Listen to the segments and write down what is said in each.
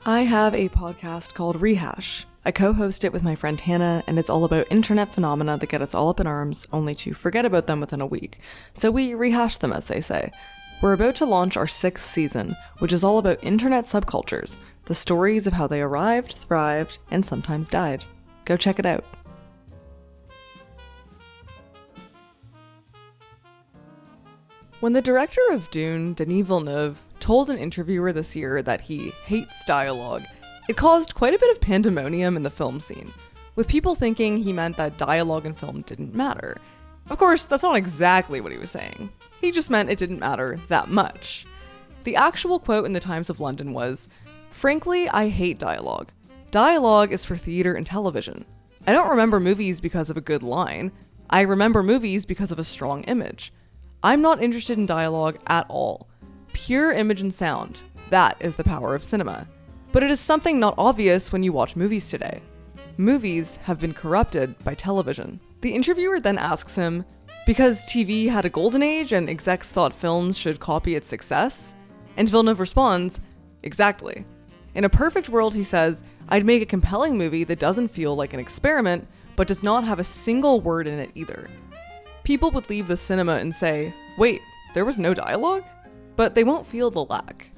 I have a podcast called Rehash. I co-host it with my friend Hannah, and it's all about internet phenomena that get us all up in arms, only to forget about them within a week. So we rehash them, as they say. We're about to launch our 6th season, which is all about internet subcultures, the stories of how they arrived, thrived, and sometimes died. Go check it out. When the director of Dune, Denis Villeneuve, told an interviewer this year that he hates dialogue, it caused quite a bit of pandemonium in the film scene, with people thinking he meant that dialogue in film didn't matter. Of course, that's not exactly what he was saying. He just meant it didn't matter that much. The actual quote in the Times of London was, "Frankly, I hate dialogue. Dialogue is for theater and television. I don't remember movies because of a good line. I remember movies because of a strong image. I'm not interested in dialogue at all. Pure image and sound. That is the power of cinema. But it is something not obvious when you watch movies today. Movies have been corrupted by television." The interviewer then asks him, because TV had a golden age and execs thought films should copy its success? And Villeneuve responds, "Exactly. In a perfect world," he says, "I'd make a compelling movie that doesn't feel like an experiment, but does not have a single word in it either. People would leave the cinema and say, wait, there was no dialogue? But they won't feel the lack."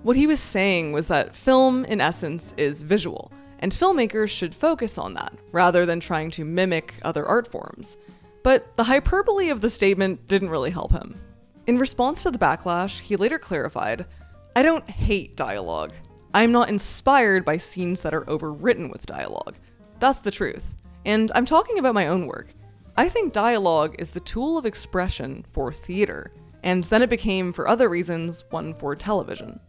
What he was saying was that film, in essence, is visual, and filmmakers should focus on that, rather than trying to mimic other art forms. But the hyperbole of the statement didn't really help him. In response to the backlash, he later clarified, "I don't hate dialogue. I'm not inspired by scenes that are overwritten with dialogue. That's the truth. And I'm talking about my own work. I think dialogue is the tool of expression for theater, and then it became, for other reasons, one for television."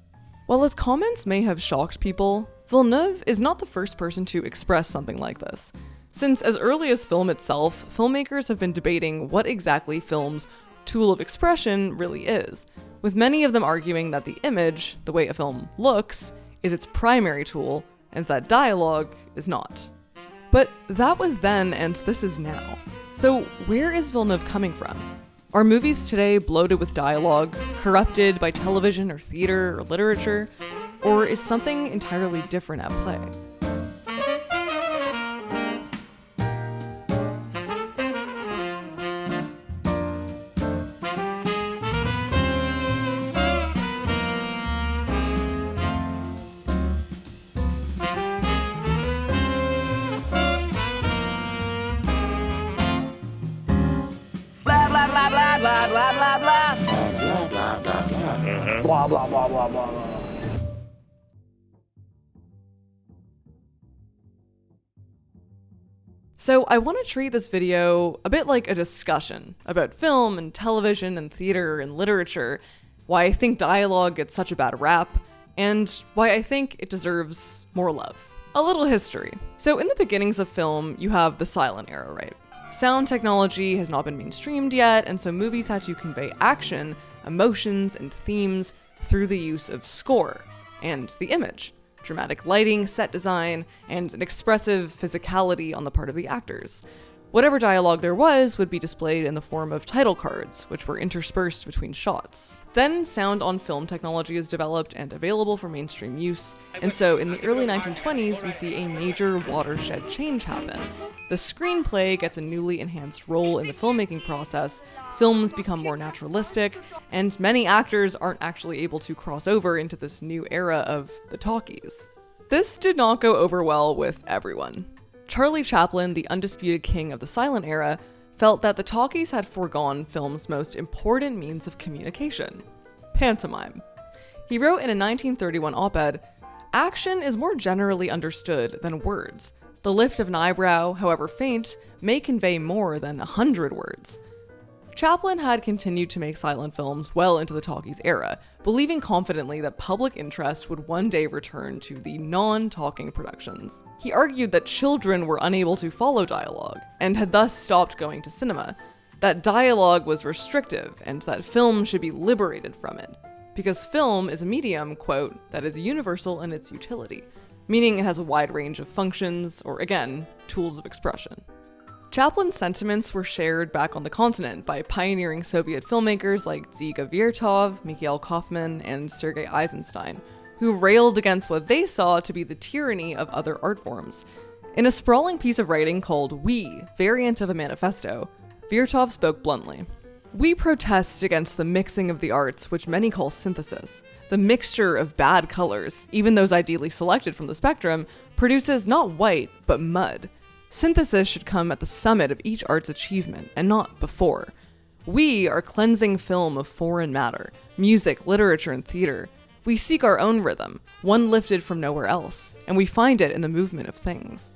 While his comments may have shocked people, Villeneuve is not the first person to express something like this. Since as early as film itself, filmmakers have been debating what exactly film's tool of expression really is, with many of them arguing that the image, the way a film looks, is its primary tool, and that dialogue is not. But that was then, and this is now. So where is Villeneuve coming from? Are movies today bloated with dialogue, corrupted by television or theater or literature? Or is something entirely different at play? Blah, blah, blah, blah, blah, blah. So I want to treat this video a bit like a discussion about film and television and theater and literature, why I think dialogue gets such a bad rap, and why I think it deserves more love. A little history. So in the beginnings of film, you have the silent era, right? Sound technology has not been mainstreamed yet, and so movies had to convey action, emotions, and themes through the use of score and the image, dramatic lighting, set design, and an expressive physicality on the part of the actors. Whatever dialogue there was would be displayed in the form of title cards, which were interspersed between shots. Then sound on film technology is developed and available for mainstream use, and so in the early 1920s we see a major watershed change happen. The screenplay gets a newly enhanced role in the filmmaking process, films become more naturalistic, and many actors aren't actually able to cross over into this new era of the talkies. This did not go over well with everyone. Charlie Chaplin, the undisputed king of the silent era, felt that the talkies had foregone film's most important means of communication: pantomime. He wrote in a 1931 op-ed, "Action is more generally understood than words. The lift of an eyebrow, however faint, may convey more than 100 words." Chaplin had continued to make silent films well into the talkies era, believing confidently that public interest would one day return to the non-talking productions. He argued that children were unable to follow dialogue, and had thus stopped going to cinema, that dialogue was restrictive, and that film should be liberated from it, because film is a medium, quote, "that is universal in its utility," meaning it has a wide range of functions, or again, tools of expression. Chaplin's sentiments were shared back on the continent by pioneering Soviet filmmakers like Dziga Vertov, Mikhail Kaufman, and Sergei Eisenstein, who railed against what they saw to be the tyranny of other art forms. In a sprawling piece of writing called We, Variant of a Manifesto, Virchow spoke bluntly. We protest against the mixing of the arts, which many call synthesis. The mixture of bad colors, even those ideally selected from the spectrum, produces not white, but mud. Synthesis should come at the summit of each art's achievement, and not before. We are cleansing film of foreign matter, music, literature, and theater. We seek our own rhythm, one lifted from nowhere else, and we find it in the movement of things.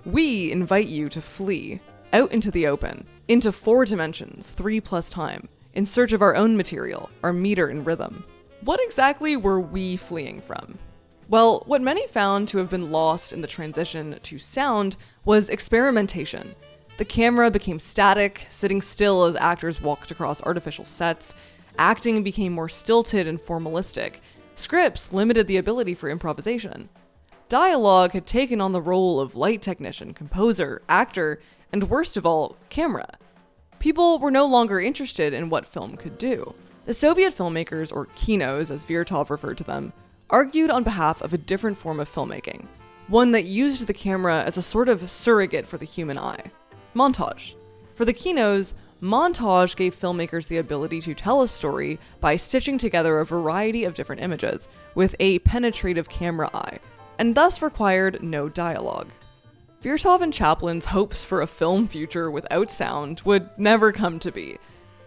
We invite you to flee, out into the open, into 4 dimensions, 3 plus time, in search of our own material, our meter and rhythm. What exactly were we fleeing from? Well, what many found to have been lost in the transition to sound was experimentation. The camera became static, sitting still as actors walked across artificial sets. Acting became more stilted and formalistic. Scripts limited the ability for improvisation. Dialogue had taken on the role of light technician, composer, actor, and worst of all, camera. People were no longer interested in what film could do. The Soviet filmmakers, or kinos as Virchow referred to them, argued on behalf of a different form of filmmaking, one that used the camera as a sort of surrogate for the human eye. Montage. For the kinos, montage gave filmmakers the ability to tell a story by stitching together a variety of different images with a penetrative camera eye, and thus required no dialogue. Virchow and Chaplin's hopes for a film future without sound would never come to be,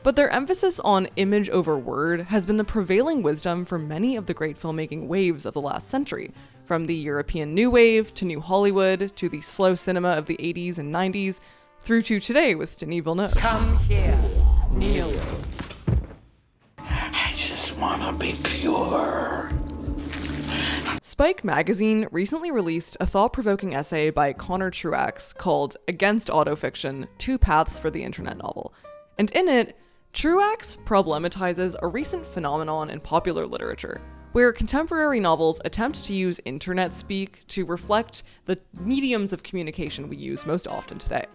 but their emphasis on image over word has been the prevailing wisdom for many of the great filmmaking waves of the last century, from the European New Wave to New Hollywood to the slow cinema of the 80s and 90s, through to today with Denis Villeneuve. Come here, kneel. I just wanna be pure. Spike magazine recently released a thought-provoking essay by Connor Truax called Against Autofiction: 2 Paths for the Internet Novel. And in it, Truax problematizes a recent phenomenon in popular literature, where contemporary novels attempt to use internet speak to reflect the mediums of communication we use most often today.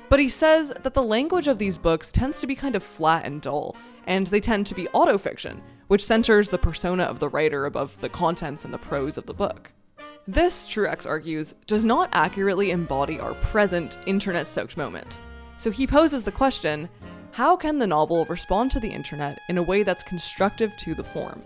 But he says that the language of these books tends to be kind of flat and dull, and they tend to be autofiction, which centers the persona of the writer above the contents and the prose of the book. This, Truax argues, does not accurately embody our present internet-soaked moment. So he poses the question, how can the novel respond to the internet in a way that's constructive to the form?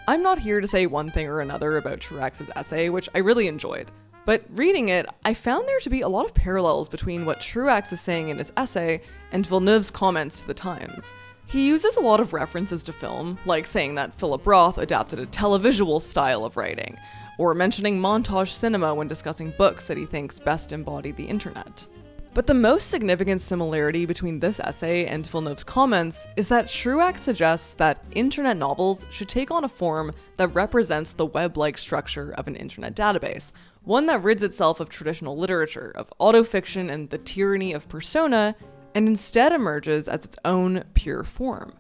I'm not here to say one thing or another about Truax's essay, which I really enjoyed. But reading it, I found there to be a lot of parallels between what Truax is saying in his essay and Villeneuve's comments to the Times. He uses a lot of references to film, like saying that Philip Roth adapted a televisual style of writing, or mentioning montage cinema when discussing books that he thinks best embody the internet. But the most significant similarity between this essay and Villeneuve's comments is that Truax suggests that internet novels should take on a form that represents the web-like structure of an internet database, one that rids itself of traditional literature, of autofiction and the tyranny of persona, and instead emerges as its own pure form.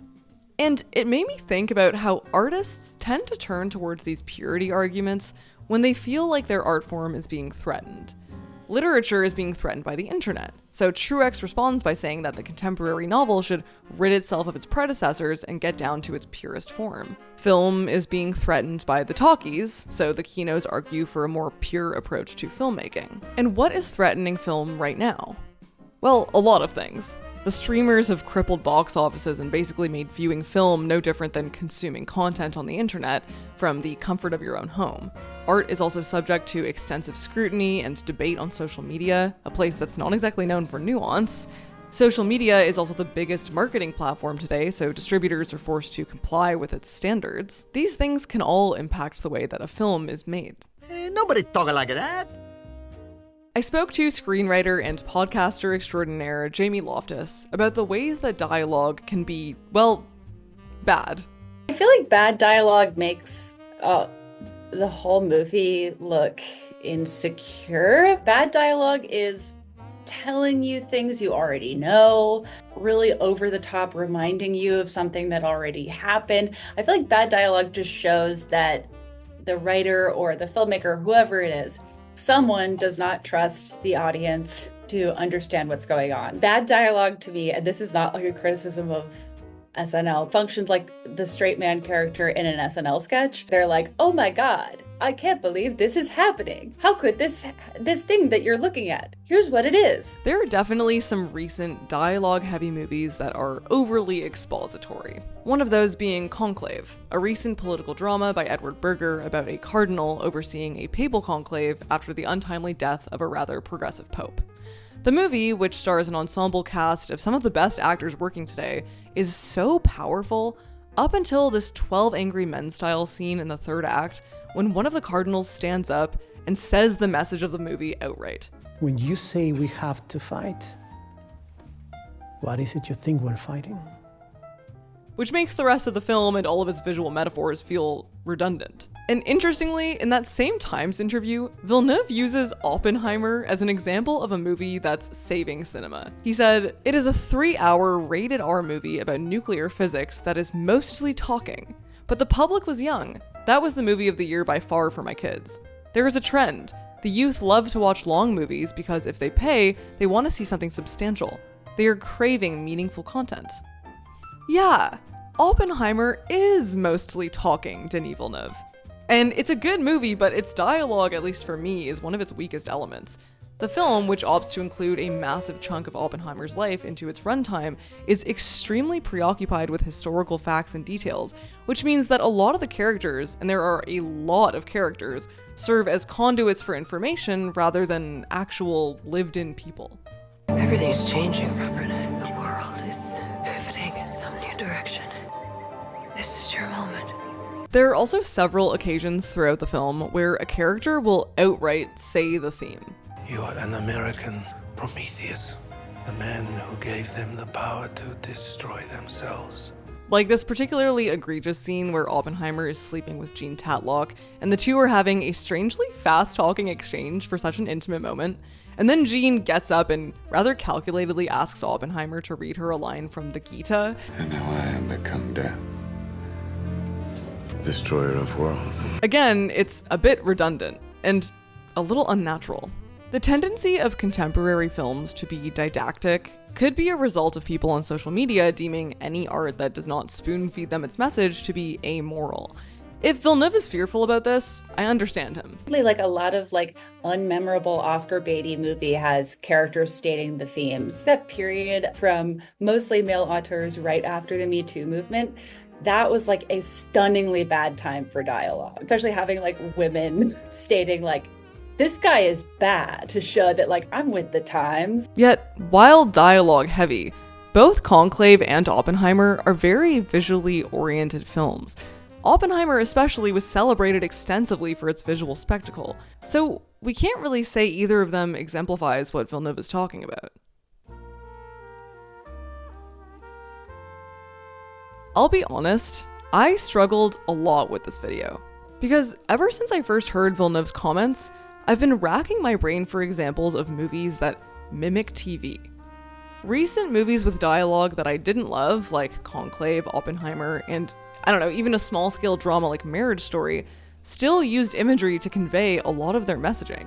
And it made me think about how artists tend to turn towards these purity arguments when they feel like their art form is being threatened. Literature is being threatened by the internet, so Truax responds by saying that the contemporary novel should rid itself of its predecessors and get down to its purest form. Film is being threatened by the talkies, so the kinos argue for a more pure approach to filmmaking. And what is threatening film right now? Well, a lot of things. The streamers have crippled box offices and basically made viewing film no different than consuming content on the internet from the comfort of your own home. Art is also subject to extensive scrutiny and debate on social media, a place that's not exactly known for nuance. Social media is also the biggest marketing platform today, so distributors are forced to comply with its standards. These things can all impact the way that a film is made. Nobody talking like that. I spoke to screenwriter and podcaster extraordinaire Jamie Loftus about the ways that dialogue can be, well, bad. I feel like bad dialogue makes the whole movie look insecure. Bad dialogue is telling you things you already know, really over the top, reminding you of something that already happened. I feel like bad dialogue just shows that the writer or the filmmaker, whoever it is, someone does not trust the audience to understand what's going on. Bad dialogue to me, and this is not like a criticism of SNL functions like the straight man character in an SNL sketch. They're like, oh my God, I can't believe this is happening. How could this thing that you're looking at? Here's what it is. There are definitely some recent dialogue-heavy movies that are overly expository. One of those being Conclave, a recent political drama by Edward Berger about a cardinal overseeing a papal conclave after the untimely death of a rather progressive pope. The movie, which stars an ensemble cast of some of the best actors working today, is so powerful up until this 12 Angry Men style scene in the third act, when one of the cardinals stands up and says the message of the movie outright. When you say we have to fight, what is it you think we're fighting? Which makes the rest of the film and all of its visual metaphors feel redundant. And interestingly, in that same Times interview, Villeneuve uses Oppenheimer as an example of a movie that's saving cinema. He said, "It is a 3-hour rated R movie about nuclear physics that is mostly talking. But the public was young. That was the movie of the year by far for my kids. There is a trend. The youth love to watch long movies because if they pay, they want to see something substantial. They are craving meaningful content." Yeah, Oppenheimer is mostly talking, Denis Villeneuve. And it's a good movie, but its dialogue, at least for me, is one of its weakest elements. The film, which opts to include a massive chunk of Oppenheimer's life into its runtime, is extremely preoccupied with historical facts and details, which means that a lot of the characters, and there are a lot of characters, serve as conduits for information rather than actual lived-in people. Everything's changing, Robert. The world is pivoting in some new direction. This is your moment. There are also several occasions throughout the film where a character will outright say the theme. You are an American Prometheus, the man who gave them the power to destroy themselves. Like this particularly egregious scene where Oppenheimer is sleeping with Jean Tatlock, and the two are having a strangely fast-talking exchange for such an intimate moment, and then Jean gets up and rather calculatedly asks Oppenheimer to read her a line from the Gita. And now I am become death, destroyer of worlds. Again, it's a bit redundant, and a little unnatural. The tendency of contemporary films to be didactic could be a result of people on social media deeming any art that does not spoon-feed them its message to be amoral. If Villeneuve is fearful about this, I understand him. Like a lot of unmemorable Oscar baity movie has characters stating the themes. That period from mostly male auteurs right after the Me Too movement, that was a stunningly bad time for dialogue, especially having women stating this guy is bad to show that I'm with the times. Yet, while dialogue heavy, both Conclave and Oppenheimer are very visually oriented films. Oppenheimer especially was celebrated extensively for its visual spectacle, so we can't really say either of them exemplifies what Villeneuve is talking about. I'll be honest, I struggled a lot with this video, because ever since I first heard Villeneuve's comments, I've been racking my brain for examples of movies that mimic TV. Recent movies with dialogue that I didn't love, like Conclave, Oppenheimer, and even a small-scale drama like Marriage Story, still used imagery to convey a lot of their messaging.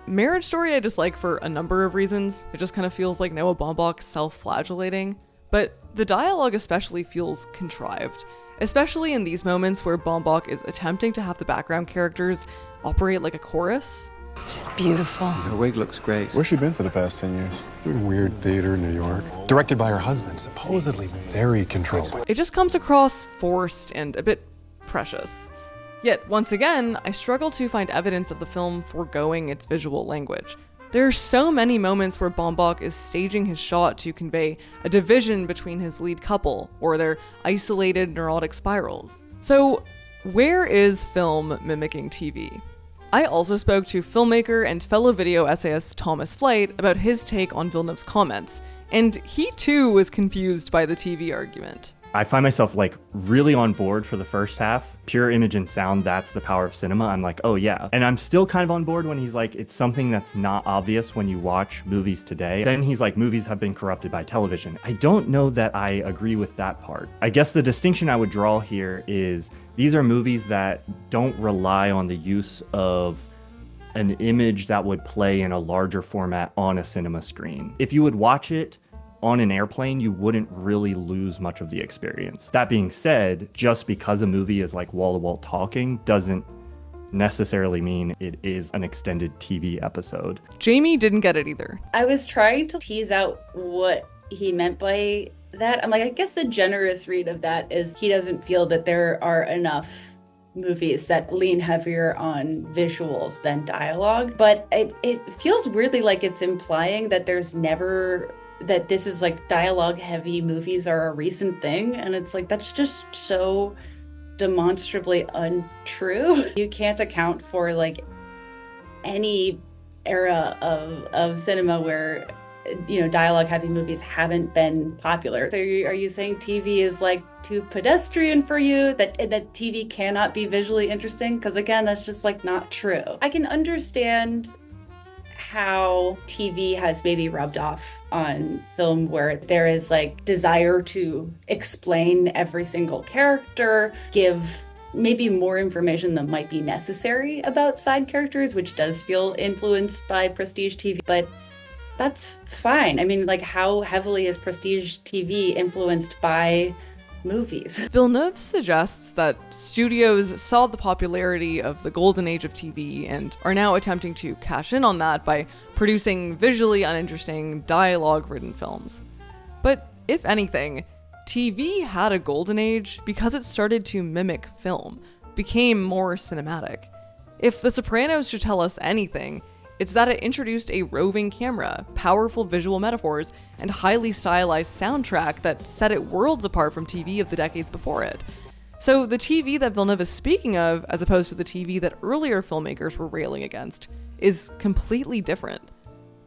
Marriage Story I dislike for a number of reasons. It just kind of feels like Noah Baumbach self-flagellating, but the dialogue especially feels contrived, especially in these moments where Baumbach is attempting to have the background characters operate like a chorus. She's beautiful. Her wig looks great. Where's she been for the past 10 years? Doing weird theater in New York. Directed by her husband, supposedly very controlling. It just comes across forced and a bit precious. Yet, once again, I struggle to find evidence of the film foregoing its visual language. There are so many moments where Baumbach is staging his shot to convey a division between his lead couple, or their isolated neurotic spirals. So, where is film mimicking TV? I also spoke to filmmaker and fellow video essayist Thomas Flight about his take on Villeneuve's comments, and he too was confused by the TV argument. I find myself really on board for the first half. Pure image and sound, that's the power of cinema. I'm like, oh yeah. And I'm still kind of on board when he's like, it's something that's not obvious when you watch movies today. Then he's like, movies have been corrupted by television. I don't know that I agree with that part. I guess the distinction I would draw here is these are movies that don't rely on the use of an image that would play in a larger format on a cinema screen. If you would watch it on an airplane, you wouldn't really lose much of the experience. That being said, just because a movie is like wall-to-wall talking doesn't necessarily mean it is an extended TV episode. Jamie didn't get it either. I was trying to tease out what he meant by that. I'm like, I guess the generous read of that is he doesn't feel that there are enough movies that lean heavier on visuals than dialogue. But it feels weirdly like it's implying that that this is like dialogue heavy movies are a recent thing. And it's like, that's just so demonstrably untrue. You can't account for like any era of cinema where, you know, dialogue heavy movies haven't been popular. So are you saying TV is like too pedestrian for you, that TV cannot be visually interesting? Because again, that's just like not true. I can understand how TV has maybe rubbed off on film, where there is like desire to explain every single character, give maybe more information than might be necessary about side characters, which does feel influenced by prestige TV, but that's fine. I mean, like, how heavily is prestige TV influenced by movies? Villeneuve suggests that studios saw the popularity of the golden age of TV and are now attempting to cash in on that by producing visually uninteresting, dialogue-ridden films. But if anything, TV had a golden age because it started to mimic film, became more cinematic. If The Sopranos should tell us anything, it's that it introduced a roving camera, powerful visual metaphors, and highly stylized soundtrack that set it worlds apart from TV of the decades before it. So the TV that Villeneuve is speaking of, as opposed to the TV that earlier filmmakers were railing against, is completely different.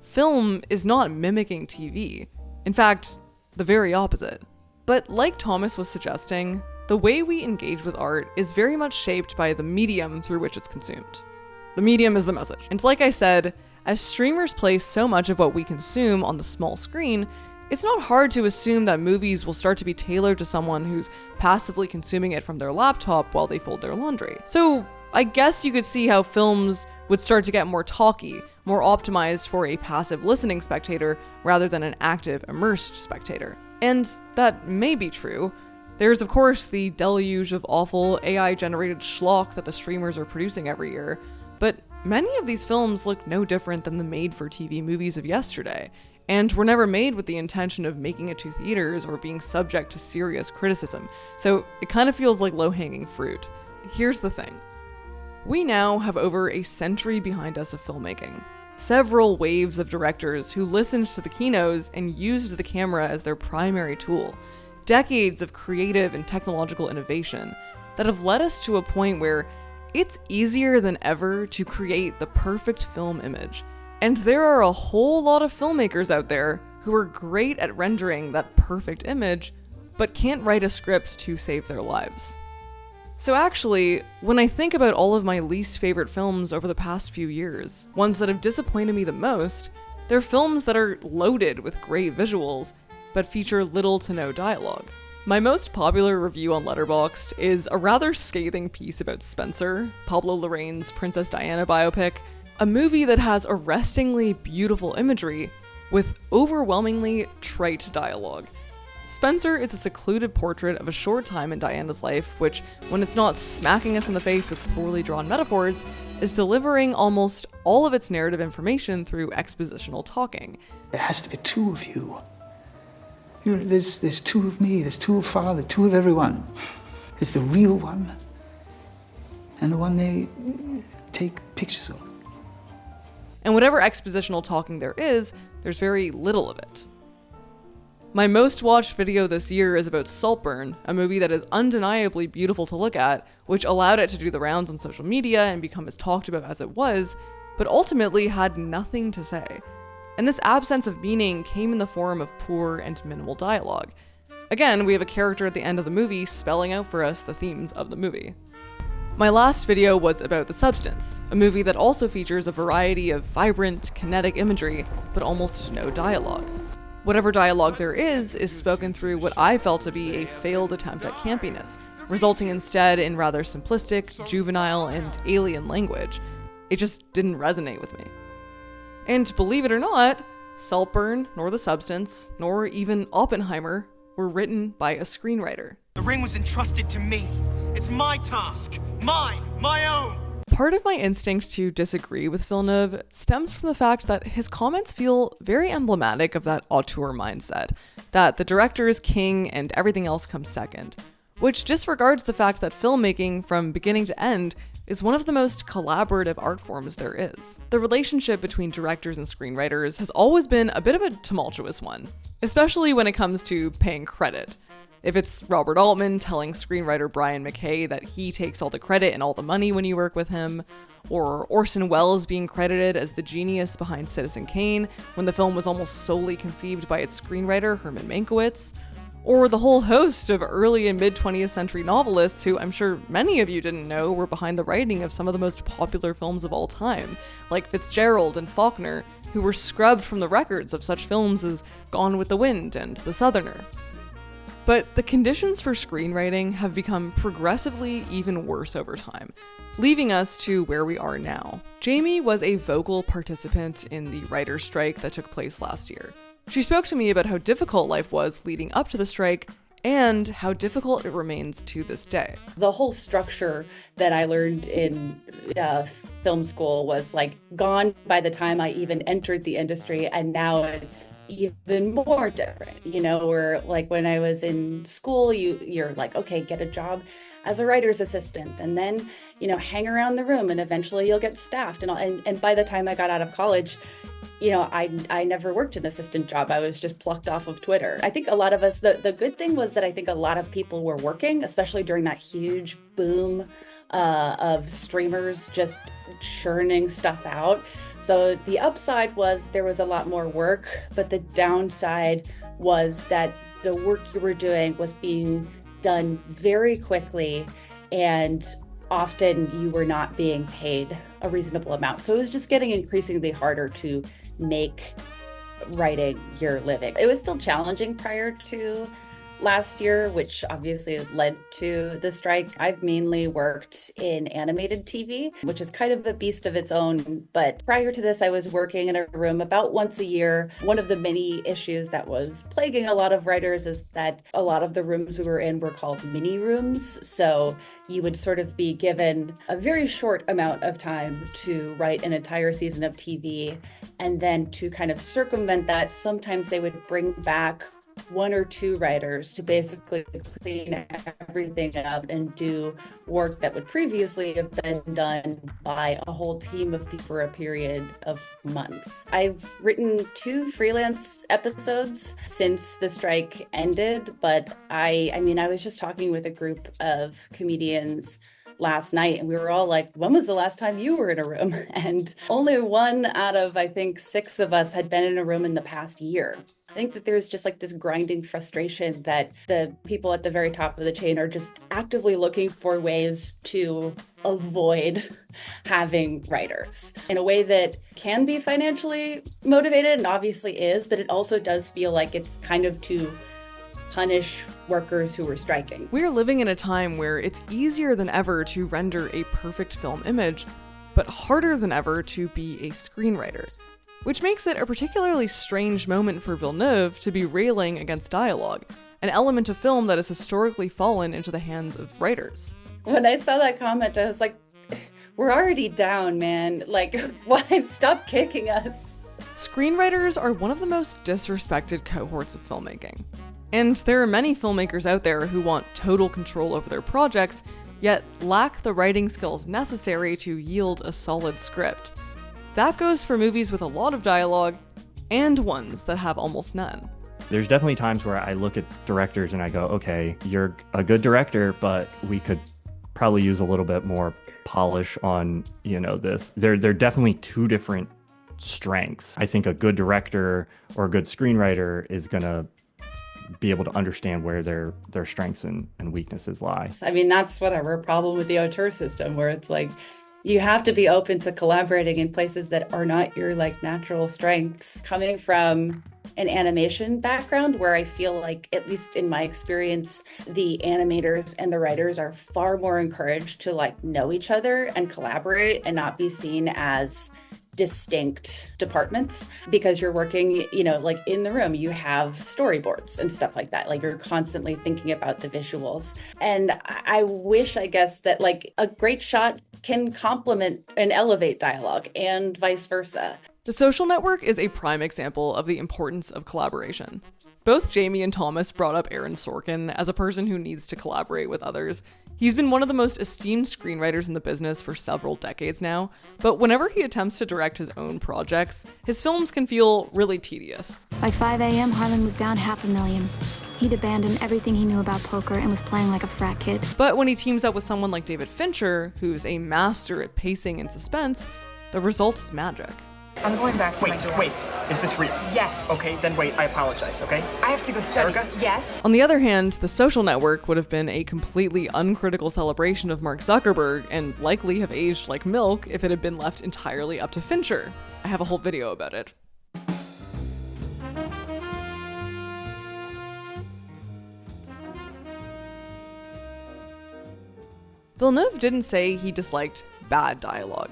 Film is not mimicking TV. In fact, the very opposite. But like Thomas was suggesting, the way we engage with art is very much shaped by the medium through which it's consumed. The medium is the message. And like I said, as streamers place so much of what we consume on the small screen, it's not hard to assume that movies will start to be tailored to someone who's passively consuming it from their laptop while they fold their laundry. So I guess you could see how films would start to get more talky, more optimized for a passive listening spectator rather than an active, immersed spectator. And that may be true. There's of course the deluge of awful AI-generated schlock that the streamers are producing every year, but many of these films look no different than the made-for-TV movies of yesterday, and were never made with the intention of making it to theaters or being subject to serious criticism, so it kind of feels like low-hanging fruit. Here's the thing. We now have over a century behind us of filmmaking. Several waves of directors who listened to the keynotes and used the camera as their primary tool. Decades of creative and technological innovation that have led us to a point where it's easier than ever to create the perfect film image. And there are a whole lot of filmmakers out there who are great at rendering that perfect image, but can't write a script to save their lives. So actually, when I think about all of my least favorite films over the past few years, ones that have disappointed me the most, they're films that are loaded with great visuals, but feature little to no dialogue. My most popular review on Letterboxd is a rather scathing piece about Spencer, Pablo Larraín's Princess Diana biopic, a movie that has arrestingly beautiful imagery with overwhelmingly trite dialogue. Spencer is a secluded portrait of a short time in Diana's life, which, when it's not smacking us in the face with poorly drawn metaphors, is delivering almost all of its narrative information through expositional talking. There has to be two of you. There's two of me, there's two of Father, two of everyone. There's the real one, and the one they take pictures of. And whatever expositional talking there is, there's very little of it. My most watched video this year is about Saltburn, a movie that is undeniably beautiful to look at, which allowed it to do the rounds on social media and become as talked about as it was, but ultimately had nothing to say. And this absence of meaning came in the form of poor and minimal dialogue. Again, we have a character at the end of the movie spelling out for us the themes of the movie. My last video was about The Substance, a movie that also features a variety of vibrant, kinetic imagery, but almost no dialogue. Whatever dialogue there is spoken through what I felt to be a failed attempt at campiness, resulting instead in rather simplistic, juvenile, and alien language. It just didn't resonate with me. And believe it or not, Saltburn, nor The Substance, nor even Oppenheimer were written by a screenwriter. The ring was entrusted to me. It's my task. Mine. My own. Part of my instinct to disagree with Villeneuve stems from the fact that his comments feel very emblematic of that auteur mindset, that the director is king and everything else comes second, which disregards the fact that filmmaking, from beginning to end, is one of the most collaborative art forms there is. The relationship between directors and screenwriters has always been a bit of a tumultuous one, especially when it comes to paying credit. If it's Robert Altman telling screenwriter Brian McKay that he takes all the credit and all the money when you work with him, or Orson Welles being credited as the genius behind Citizen Kane when the film was almost solely conceived by its screenwriter Herman Mankiewicz, or the whole host of early and mid-20th century novelists who I'm sure many of you didn't know were behind the writing of some of the most popular films of all time, like Fitzgerald and Faulkner, who were scrubbed from the records of such films as Gone with the Wind and The Southerner. But the conditions for screenwriting have become progressively even worse over time, leaving us to where we are now. Jamie was a vocal participant in the writer's strike that took place last year. She spoke to me about how difficult life was leading up to the strike and how difficult it remains to this day. The whole structure that I learned in film school was like gone by the time I even entered the industry, and now it's even more different. You know, where like when I was in school, you're like, okay, get a job as a writer's assistant, and then, you know, hang around the room, and eventually you'll get staffed. And by the time I got out of college, you know, I never worked an assistant job. I was just plucked off of Twitter. I think a lot of us, the good thing was that I think a lot of people were working, especially during that huge boom of streamers just churning stuff out. So the upside was there was a lot more work, but the downside was that the work you were doing was being done very quickly, and often you were not being paid a reasonable amount. So it was just getting increasingly harder to make writing your living. It was still challenging prior to last year, which obviously led to the strike. I've mainly worked in animated TV, which is kind of a beast of its own. But prior to this, I was working in a room about once a year. One of the many issues that was plaguing a lot of writers is that a lot of the rooms we were in were called mini rooms. So you would sort of be given a very short amount of time to write an entire season of TV. And then to kind of circumvent that, sometimes they would bring back one or two writers to basically clean everything up and do work that would previously have been done by a whole team of people for a period of months. I've written 2 freelance episodes since the strike ended, but I was just talking with a group of comedians last night, and we were all like, when was the last time you were in a room? And only 1 out of, I think, 6 of us had been in a room in the past year. I think that there's just like this grinding frustration that the people at the very top of the chain are just actively looking for ways to avoid having writers in a way that can be financially motivated, and obviously is, but it also does feel like it's kind of to punish workers who were striking. We're living in a time where it's easier than ever to render a perfect film image, but harder than ever to be a screenwriter, which makes it a particularly strange moment for Villeneuve to be railing against dialogue, an element of film that has historically fallen into the hands of writers. When I saw that comment, I was like, we're already down, man. Like, why? Stop kicking us. Screenwriters are one of the most disrespected cohorts of filmmaking. And there are many filmmakers out there who want total control over their projects, yet lack the writing skills necessary to yield a solid script. That goes for movies with a lot of dialogue, and ones that have almost none. There's definitely times where I look at directors and I go, okay, you're a good director, but we could probably use a little bit more polish on, this. They're definitely 2 different strengths. I think a good director or a good screenwriter is gonna be able to understand where their strengths and weaknesses lie. I mean, that's whatever problem with the auteur system, where it's like, you have to be open to collaborating in places that are not your like natural strengths. Coming from an animation background, where I feel like, at least in my experience, the animators and the writers are far more encouraged to like know each other and collaborate and not be seen as distinct departments because you're working, you know, like in the room, you have storyboards and stuff like that. Like you're constantly thinking about the visuals. And I wish, I guess, that like a great shot can complement and elevate dialogue and vice versa. The Social Network is a prime example of the importance of collaboration. Both Jamie and Thomas brought up Aaron Sorkin as a person who needs to collaborate with others. He's been one of the most esteemed screenwriters in the business for several decades now, but whenever he attempts to direct his own projects, his films can feel really tedious. By 5 a.m., Harlan was down $500,000. He'd abandoned everything he knew about poker and was playing like a frat kid. But when he teams up with someone like David Fincher, who's a master at pacing and suspense, the result is magic. I'm going back to my dorm. Wait, is this real? Yes. Okay, then wait, I apologize, okay? I have to go study. Erica? Yes. On the other hand, The Social Network would have been a completely uncritical celebration of Mark Zuckerberg and likely have aged like milk if it had been left entirely up to Fincher. I have a whole video about it. Villeneuve didn't say he disliked bad dialogue.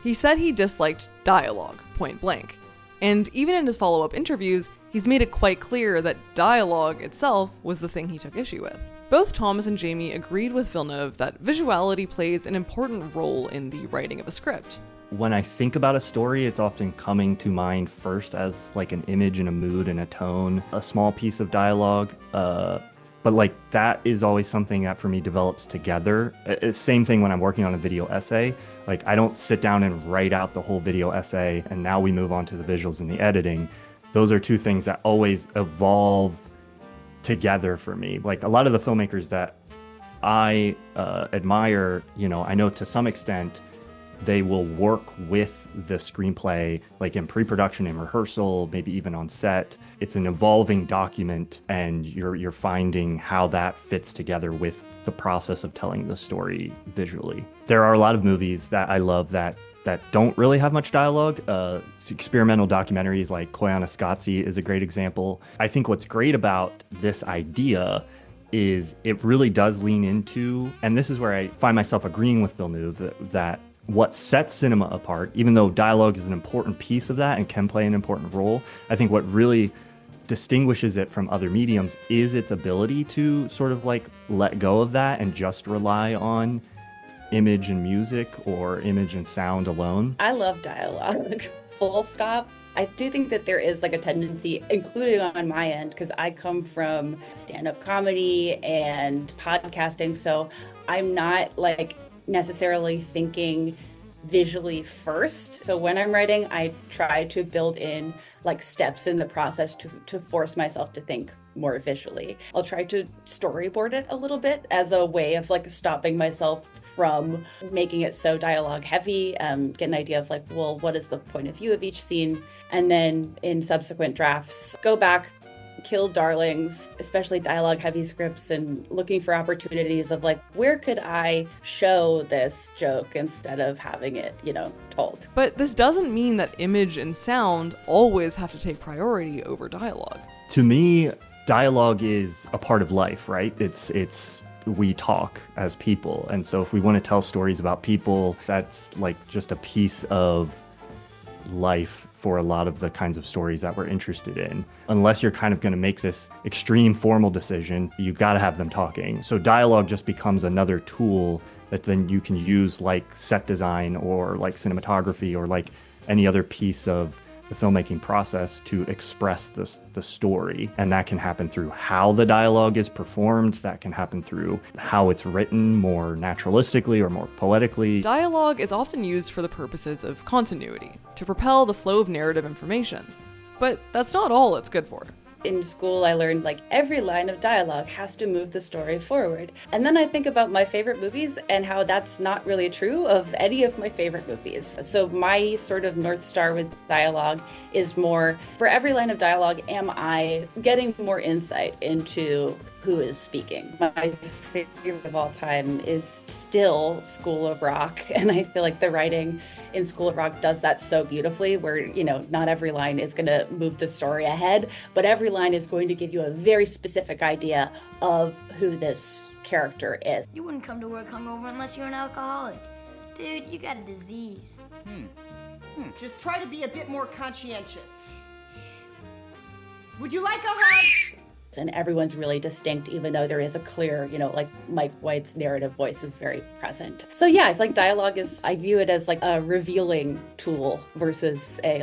He said he disliked dialogue, point blank. And even in his follow-up interviews, he's made it quite clear that dialogue itself was the thing he took issue with. Both Thomas and Jamie agreed with Villeneuve that visuality plays an important role in the writing of a script. When I think about a story, it's often coming to mind first as like an image and a mood and a tone, a small piece of dialogue. But like that is always something that for me develops together. Same thing when I'm working on a video essay. Like I don't sit down and write out the whole video essay and now we move on to the visuals and the editing. Those are two things that always evolve together for me. Like a lot of the filmmakers that I admire, you know, I know to some extent they will work with the screenplay, like in pre-production and rehearsal, maybe even on set. It's an evolving document, and you're finding how that fits together with the process of telling the story visually. There are a lot of movies that I love that don't really have much dialogue. Experimental documentaries like Koyaanisqatsi is a great example. I think what's great about this idea is it really does lean into, and this is where I find myself agreeing with Villeneuve, that what sets cinema apart, even though dialogue is an important piece of that and can play an important role, I think what really distinguishes it from other mediums is its ability to sort of like let go of that and just rely on image and music or image and sound alone. I love dialogue, full stop. I do think that there is like a tendency, including on my end, because I come from stand-up comedy and podcasting, so I'm not like necessarily thinking visually first. So when I'm writing, I try to build in like steps in the process to force myself to think more visually. I'll try to storyboard it a little bit as a way of like stopping myself from making it so dialogue heavy, get an idea of like, well, what is the point of view of each scene? And then in subsequent drafts, go back, kill darlings, especially dialogue heavy scripts, and looking for opportunities of like, where could I show this joke instead of having it, you know, told. But this doesn't mean that image and sound always have to take priority over dialogue. To me, dialogue is a part of life, right? It's we talk as people. And so if we want to tell stories about people, that's like just a piece of life for a lot of the kinds of stories that we're interested in. Unless you're kind of going to make this extreme formal decision, you got to have them talking. So dialogue just becomes another tool that then you can use like set design or like cinematography or like any other piece of the filmmaking process to express the story. And that can happen through how the dialogue is performed. That can happen through how it's written more naturalistically or more poetically. Dialogue is often used for the purposes of continuity, to propel the flow of narrative information. But that's not all it's good for. In school, I learned like every line of dialogue has to move the story forward. And then I think about my favorite movies and how that's not really true of any of my favorite movies. So my sort of North Star with dialogue is more, for every line of dialogue, am I getting more insight into who is speaking? My favorite of all time is still School of Rock. And I feel like the writing in School of Rock does that so beautifully, where, you know, not every line is going to move the story ahead, but every line is going to give you a very specific idea of who this character is. You wouldn't come to work hungover unless you're an alcoholic. Dude, you got a disease. Just try to be a bit more conscientious. Would you like a hug? And everyone's really distinct, even though there is a clear, like Mike White's narrative voice is very present. So yeah, I feel like dialogue I view it as like a revealing tool versus a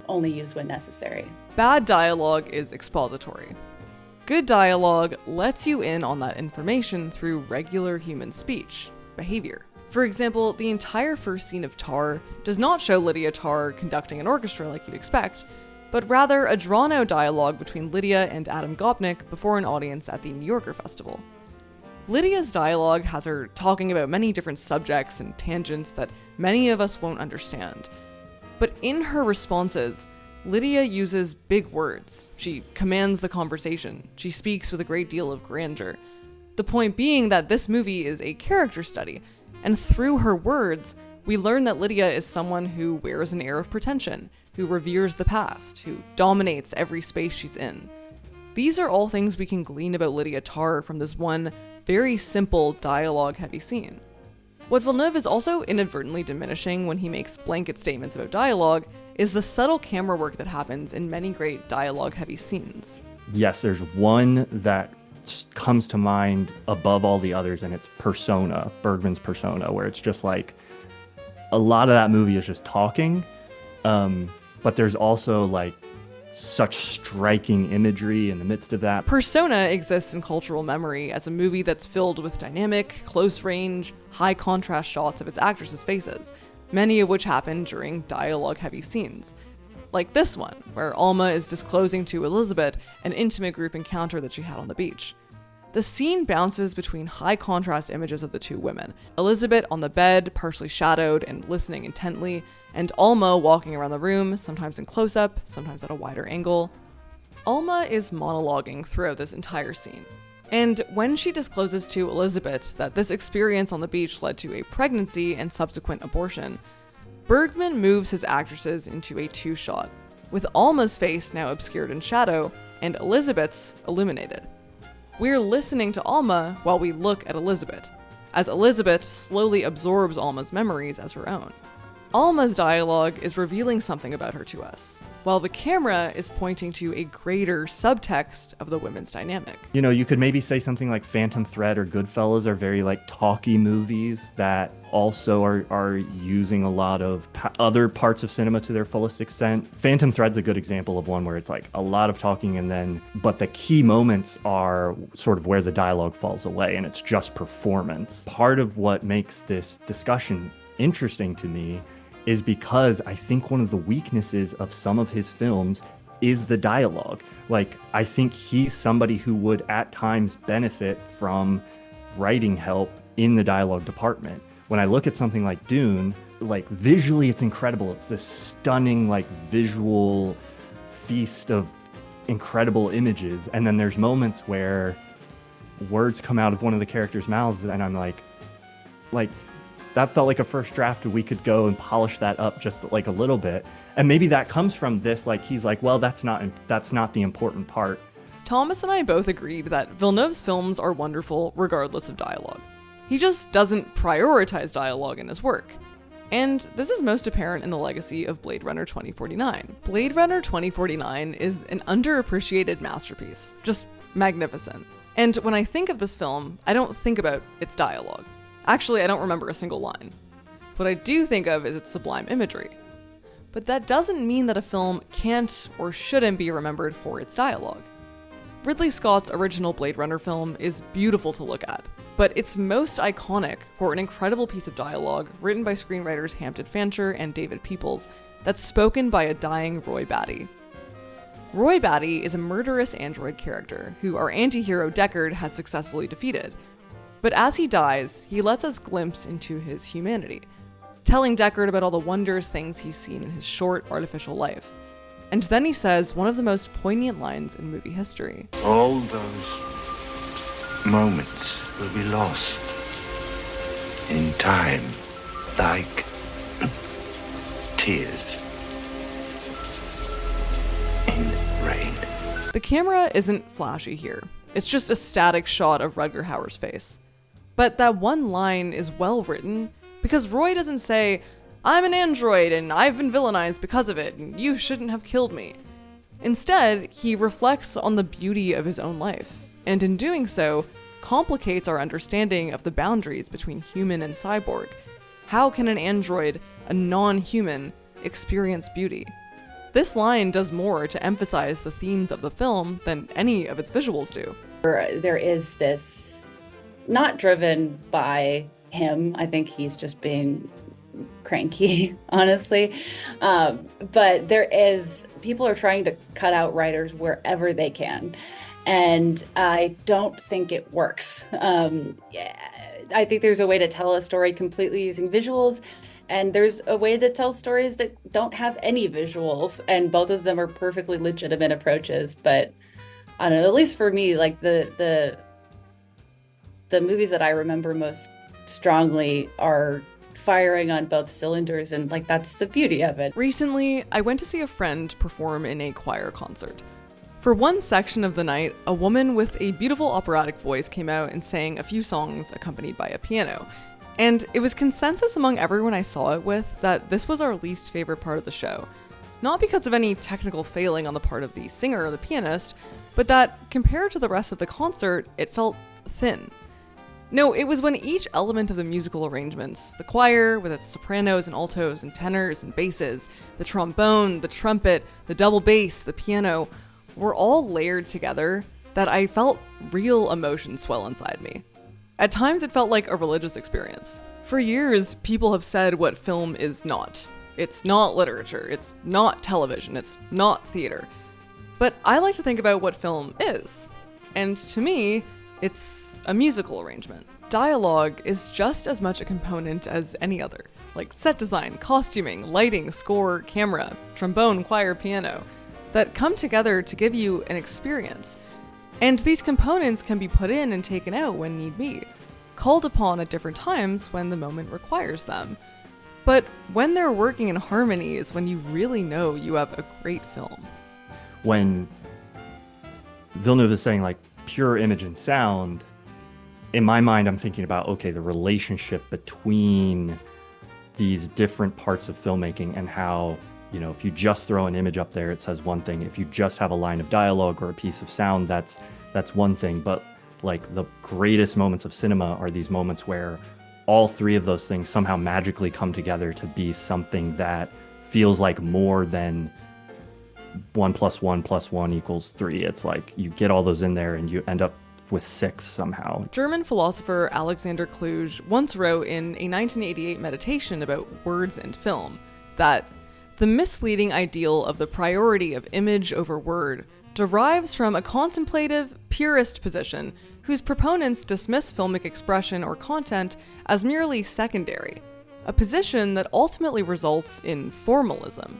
only used when necessary. Bad dialogue is expository. Good dialogue lets you in on that information through regular human speech, behavior. For example, the entire first scene of Tar does not show Lydia Tar conducting an orchestra like you'd expect, but rather a drawn-out dialogue between Lydia and Adam Gopnik before an audience at the New Yorker Festival. Lydia's dialogue has her talking about many different subjects and tangents that many of us won't understand. But in her responses, Lydia uses big words. She commands the conversation. She speaks with a great deal of grandeur. The point being that this movie is a character study, and through her words, we learn that Lydia is someone who wears an air of pretension, who reveres the past, who dominates every space she's in. These are all things we can glean about Lydia Tar from this one very simple dialogue-heavy scene. What Villeneuve is also inadvertently diminishing when he makes blanket statements about dialogue is the subtle camera work that happens in many great dialogue-heavy scenes. Yes, there's one that comes to mind above all the others, and it's Persona, Bergman's Persona, where it's just like a lot of that movie is just talking, but there's also like such striking imagery in the midst of that. Persona exists in cultural memory as a movie that's filled with dynamic, close-range, high-contrast shots of its actresses' faces, many of which happen during dialogue-heavy scenes. Like this one, where Alma is disclosing to Elizabeth an intimate group encounter that she had on the beach. The scene bounces between high-contrast images of the two women, Elizabeth on the bed, partially shadowed and listening intently, and Alma walking around the room, sometimes in close-up, sometimes at a wider angle. Alma is monologuing throughout this entire scene. And when she discloses to Elizabeth that this experience on the beach led to a pregnancy and subsequent abortion, Bergman moves his actresses into a two-shot, with Alma's face now obscured in shadow and Elizabeth's illuminated. We're listening to Alma while we look at Elizabeth, as Elizabeth slowly absorbs Alma's memories as her own. Alma's dialogue is revealing something about her to us, while the camera is pointing to a greater subtext of the women's dynamic. You know, you could maybe say something like Phantom Thread or Goodfellas are very like talky movies that also are using a lot of other parts of cinema to their fullest extent. Phantom Thread's a good example of one where it's like a lot of talking but the key moments are sort of where the dialogue falls away and it's just performance. Part of what makes this discussion interesting to me is because I think one of the weaknesses of some of his films is the dialogue. Like, I think he's somebody who would at times benefit from writing help in the dialogue department. When I look at something like Dune, like visually it's incredible. It's this stunning like visual feast of incredible images. And then there's moments where words come out of one of the characters' mouths and I'm like, that felt like a first draft. We could go and polish that up just like a little bit. And maybe that comes from this, like, he's like, well, that's not the important part. Thomas and I both agreed that Villeneuve's films are wonderful regardless of dialogue. He just doesn't prioritize dialogue in his work. And this is most apparent in the legacy of Blade Runner 2049. Blade Runner 2049 is an underappreciated masterpiece, just magnificent. And when I think of this film, I don't think about its dialogue. Actually, I don't remember a single line. What I do think of is its sublime imagery. But that doesn't mean that a film can't or shouldn't be remembered for its dialogue. Ridley Scott's original Blade Runner film is beautiful to look at, but it's most iconic for an incredible piece of dialogue written by screenwriters Hampton Fancher and David Peoples that's spoken by a dying Roy Batty. Roy Batty is a murderous android character who our anti-hero Deckard has successfully defeated. But as he dies, he lets us glimpse into his humanity, telling Deckard about all the wondrous things he's seen in his short, artificial life. And then he says one of the most poignant lines in movie history. All those moments will be lost in time, like tears in rain. The camera isn't flashy here. It's just a static shot of Rutger Hauer's face. But that one line is well written because Roy doesn't say, I'm an android and I've been villainized because of it, and you shouldn't have killed me. Instead, he reflects on the beauty of his own life, and in doing so, complicates our understanding of the boundaries between human and cyborg. How can an android, a non-human, experience beauty? This line does more to emphasize the themes of the film than any of its visuals do. There is this, not driven by him, I think he's just being cranky, honestly. But people are trying to cut out writers wherever they can. And I don't think it works. I think there's a way to tell a story completely using visuals, and there's a way to tell stories that don't have any visuals, and both of them are perfectly legitimate approaches. But I don't know, at least for me, like the movies that I remember most strongly are firing on both cylinders, and like that's the beauty of it. Recently, I went to see a friend perform in a choir concert. For one section of the night, a woman with a beautiful operatic voice came out and sang a few songs accompanied by a piano. And it was consensus among everyone I saw it with that this was our least favorite part of the show. Not because of any technical failing on the part of the singer or the pianist, but that compared to the rest of the concert, it felt thin. No, it was when each element of the musical arrangements, the choir with its sopranos and altos and tenors and basses, the trombone, the trumpet, the double bass, the piano, were all layered together that I felt real emotion swell inside me. At times it felt like a religious experience. For years, people have said what film is not. It's not literature, it's not television, it's not theater. But I like to think about what film is. And to me, it's a musical arrangement. Dialogue is just as much a component as any other, like set design, costuming, lighting, score, camera, trombone, choir, piano, that come together to give you an experience. And these components can be put in and taken out when need be, called upon at different times when the moment requires them. But when they're working in harmony is when you really know you have a great film. When Villeneuve is saying like pure image and sound, in my mind I'm thinking about, okay, the relationship between these different parts of filmmaking and how, you know, if you just throw an image up there, it says one thing. If you just have a line of dialogue or a piece of sound, that's one thing. But like the greatest moments of cinema are these moments where all three of those things somehow magically come together to be something that feels like more than 1 + 1 + 1 = 3. It's like you get all those in there and you end up with 6 somehow. German philosopher Alexander Kluge once wrote in a 1988 meditation about words and film that the misleading ideal of the priority of image over word derives from a contemplative, purist position whose proponents dismiss filmic expression or content as merely secondary, a position that ultimately results in formalism.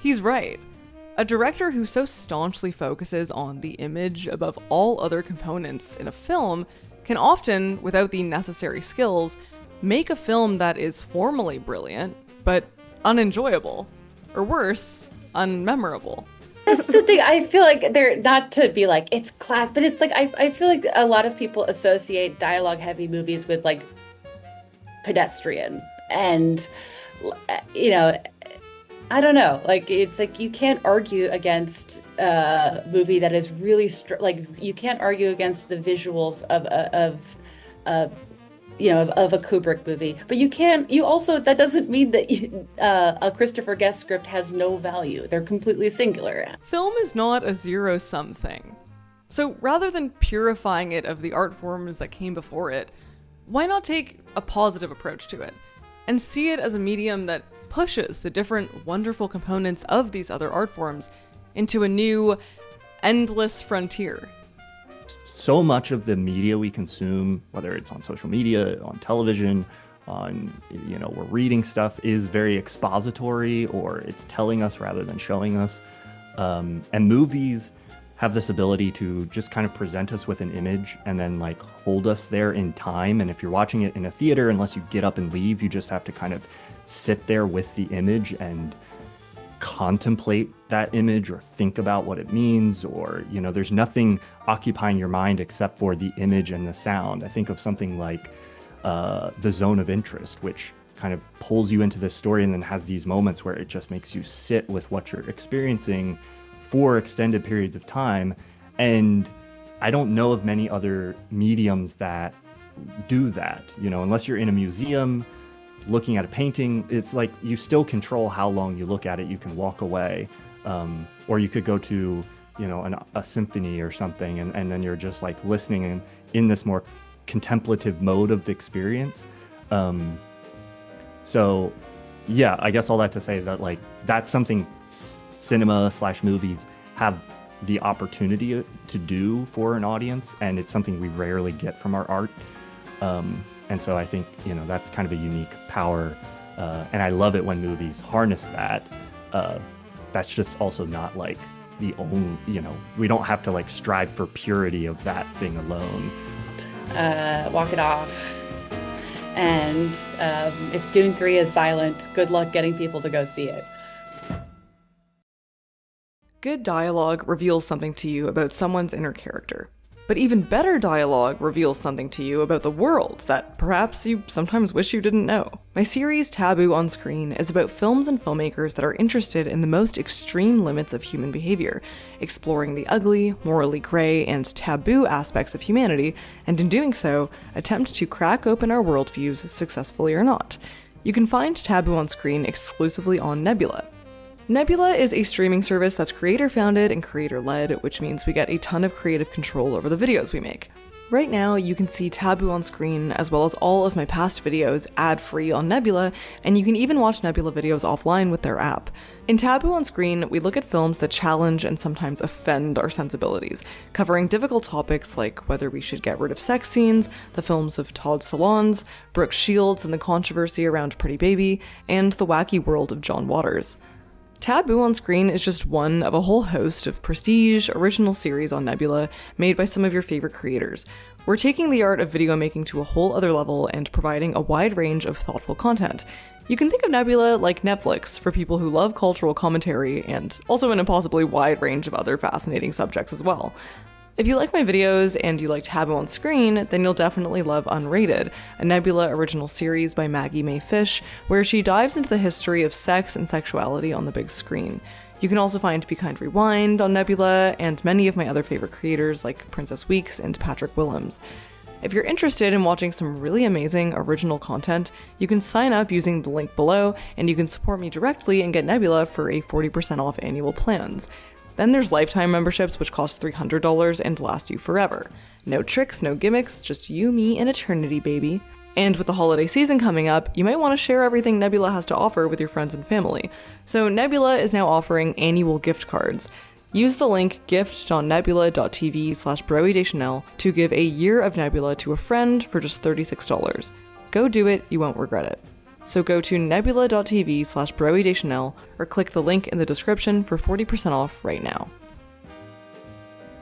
He's right. A director who so staunchly focuses on the image above all other components in a film can often, without the necessary skills, make a film that is formally brilliant, but unenjoyable. Or worse, unmemorable. That's the thing. I feel like they're not to be like, it's class, but it's like, I feel like a lot of people associate dialogue heavy movies with like pedestrian. And, you know, I don't know. Like, it's like you can't argue against a movie that is really, like, you can't argue against the visuals of a Kubrick movie, but you also, that doesn't mean that a Christopher Guest script has no value. They're completely singular. Film is not a zero-sum thing. So rather than purifying it of the art forms that came before it, why not take a positive approach to it and see it as a medium that pushes the different wonderful components of these other art forms into a new, endless frontier? So much of the media we consume, whether it's on social media, on television, on, you know, we're reading stuff, is very expository, or it's telling us rather than showing us. And movies have this ability to just kind of present us with an image and then like hold us there in time. And if you're watching it in a theater, unless you get up and leave, you just have to kind of sit there with the image and contemplate that image or think about what it means, or, you know, there's nothing occupying your mind except for the image and the sound. I think of something like The Zone of Interest, which kind of pulls you into this story and then has these moments where it just makes you sit with what you're experiencing for extended periods of time. And I don't know of many other mediums that do that, unless you're in a museum looking at a painting. It's like you still control how long you look at it. You can walk away, or you could go to a symphony or something, and then you're just like listening in this more contemplative mode of experience. So yeah, I guess all that to say that like that's something cinema/movies have the opportunity to do for an audience, and it's something we rarely get from our art. And so I think, that's kind of a unique power. And I love it when movies harness that. That's just also not like the only, we don't have to like strive for purity of that thing alone. Walk it off. And if Dune 3 is silent, good luck getting people to go see it. Good dialogue reveals something to you about someone's inner character. But even better dialogue reveals something to you about the world that perhaps you sometimes wish you didn't know. My series Taboo on Screen is about films and filmmakers that are interested in the most extreme limits of human behavior, exploring the ugly, morally gray, and taboo aspects of humanity, and in doing so, attempt to crack open our worldviews successfully or not. You can find Taboo on Screen exclusively on Nebula. Nebula is a streaming service that's creator-founded and creator-led, which means we get a ton of creative control over the videos we make. Right now, you can see Taboo on Screen, as well as all of my past videos, ad-free on Nebula, and you can even watch Nebula videos offline with their app. In Taboo on Screen, we look at films that challenge and sometimes offend our sensibilities, covering difficult topics like whether we should get rid of sex scenes, the films of Todd Solondz, Brooke Shields and the controversy around Pretty Baby, and the wacky world of John Waters. Taboo on Screen is just one of a whole host of prestige, original series on Nebula made by some of your favorite creators. We're taking the art of video making to a whole other level and providing a wide range of thoughtful content. You can think of Nebula like Netflix for people who love cultural commentary and also an impossibly wide range of other fascinating subjects as well. If you like my videos and you like Taboo on Screen, then you'll definitely love Unrated, a Nebula original series by Maggie Mae Fish, where she dives into the history of sex and sexuality on the big screen. You can also find Be Kind Rewind on Nebula, and many of my other favorite creators like Princess Weeks and Patrick Willems. If you're interested in watching some really amazing original content, you can sign up using the link below, and you can support me directly and get Nebula for a 40% off annual plans. Then there's lifetime memberships, which cost $300 and last you forever. No tricks, no gimmicks, just you, me, and eternity, baby. And with the holiday season coming up, you might want to share everything Nebula has to offer with your friends and family. So Nebula is now offering annual gift cards. Use the link gift.nebula.tv/broedeschanel to give a year of Nebula to a friend for just $36. Go do it, you won't regret it. So go to nebula.tv/broedeschanel or click the link in the description for 40% off right now.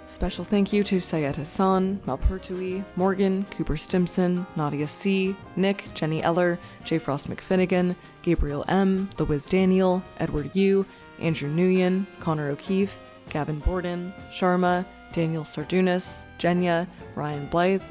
Special thank you to Sayed Hassan, Malpertui, Morgan, Cooper Stimson, Nadia C., Nick, Jenny Eller, J. Frost McFinnigan, Gabriel M., The Wiz Daniel, Edward Yu, Andrew Nguyen, Connor O'Keefe, Gavin Borden, Sharma, Daniel Sardunas, Jenya, Ryan Blythe,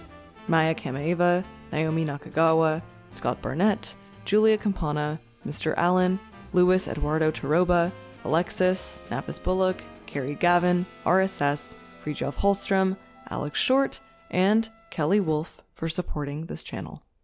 Maya Kamaeva, Naomi Nakagawa, Scott Barnett, Julia Campana, Mr. Allen, Luis Eduardo Taroba, Alexis, Napis Bullock, Carrie Gavin, RSS, Fridtjof Holstrom, Alex Short, and Kelly Wolf for supporting this channel.